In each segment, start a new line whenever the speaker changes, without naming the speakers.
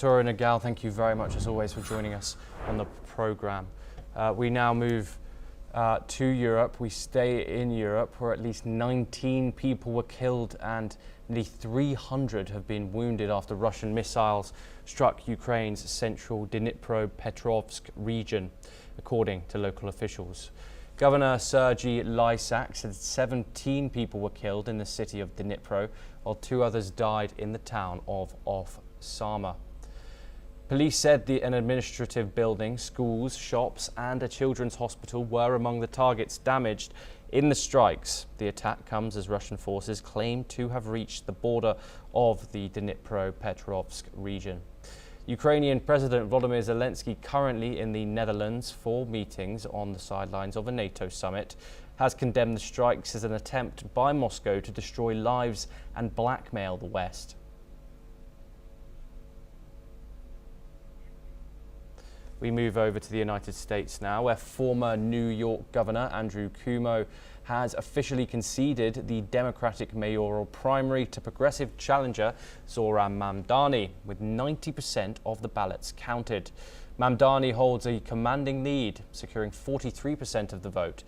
Victoria Nagal, thank you very much as always for joining us on the programme. We now move to Europe. We stay in Europe where at least 19 people were killed and nearly 300 have been wounded after Russian missiles struck Ukraine's central Dnipro-Petrovsk region, according to local officials. Governor Sergei Lysak said 17 people were killed in the city of Dnipro, while 2 others died in the town of Sama. Police said an administrative building, schools, shops and a children's hospital were among the targets damaged in the strikes. The attack comes as Russian forces claim to have reached the border of the Dnipro-Petrovsk region. Ukrainian President Volodymyr Zelensky, currently in the Netherlands for meetings on the sidelines of a NATO summit, has condemned the strikes as an attempt by Moscow to destroy lives and blackmail the West. We move over to the United States now, where former New York Governor Andrew Cuomo has officially conceded the Democratic mayoral primary to progressive challenger Zohran Mamdani, with 90% of the ballots counted. Mamdani holds a commanding lead, securing 43% of the vote.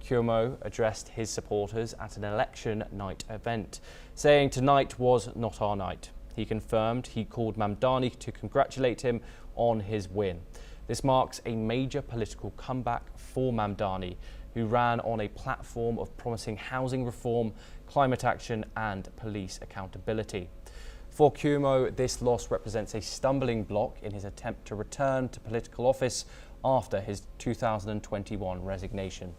Cuomo addressed his supporters at an election night event, saying tonight was not our night. He confirmed he called Mamdani to congratulate him on his win. This marks a major political comeback for Mamdani, who ran on a platform of promising housing reform, climate action and police accountability. For Cuomo, this loss represents a stumbling block in his attempt to return to political office after his 2021 resignation.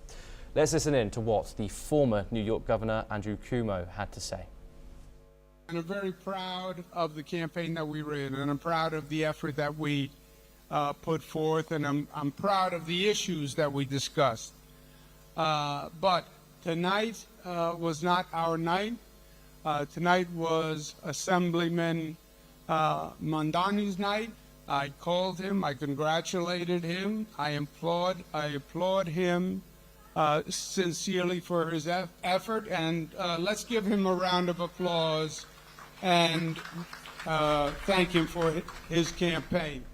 Let's listen in to what the former New York Governor Andrew Cuomo had to say.
I'm very proud of the campaign that we ran, and I'm proud of the effort that we put forth, and I'm proud of the issues that we discussed. But tonight was not our night. Tonight was Assemblyman Mamdani's night. I called him, I congratulated him, I applaud him sincerely for his effort, and let's give him a round of applause and thank him for his campaign.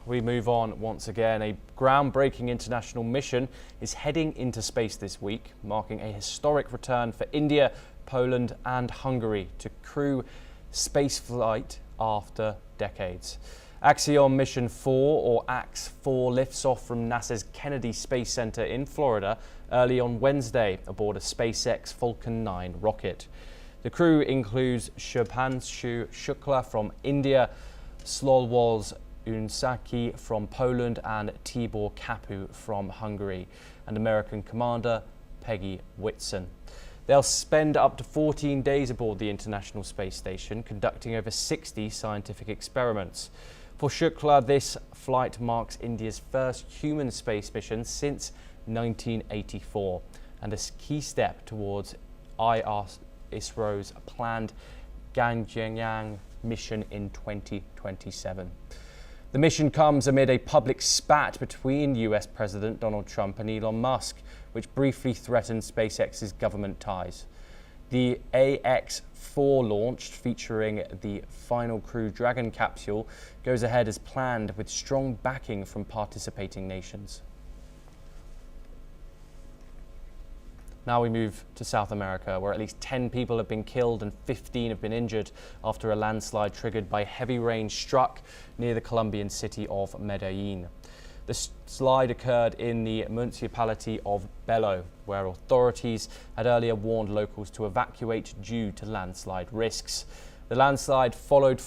We move on once again. A groundbreaking international mission is heading into space this week, marking a historic return for India, Poland and Hungary to crew spaceflight after decades. Axiom Mission 4, or AX-4, lifts off from NASA's Kennedy Space Center in Florida early on Wednesday aboard a SpaceX Falcon 9 rocket. The crew includes Shubhanshu Shukla from India, Slolwos Unsaki from Poland and Tibor Kapu from Hungary, and American Commander Peggy Whitson. They'll spend up to 14 days aboard the International Space Station, conducting over 60 scientific experiments. For Shukla, this flight marks India's first human space mission since 1984 and a key step towards ISRO's planned Gaganyaan mission in 2027. The mission comes amid a public spat between US President Donald Trump and Elon Musk, which briefly threatened SpaceX's government ties. The AX-4 launched, featuring the final Crew Dragon capsule, goes ahead as planned with strong backing from participating nations. Now we move to South America, where at least 10 people have been killed and 15 have been injured after a landslide triggered by heavy rain struck near the Colombian city of Medellin. The slide occurred in the municipality of Belo, where authorities had earlier warned locals to evacuate due to landslide risks. The landslide followed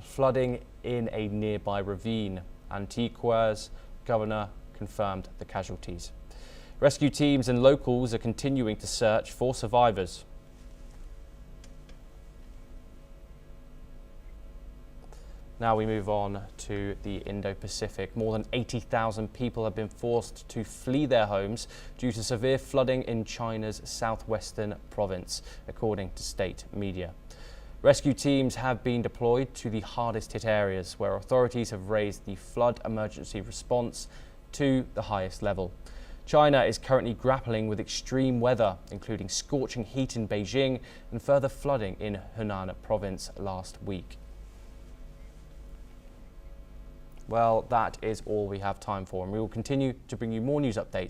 flooding in a nearby ravine. Antioqua's governor confirmed the casualties. Rescue teams and locals are continuing to search for survivors. Now we move on to the Indo-Pacific. More than 80,000 people have been forced to flee their homes due to severe flooding in China's southwestern province, according to state media. Rescue teams have been deployed to the hardest hit areas, where authorities have raised the flood emergency response to the highest level. China is currently grappling with extreme weather, including scorching heat in Beijing and further flooding in Hunan province last week. Well, that is all we have time for, and we will continue to bring you more news updates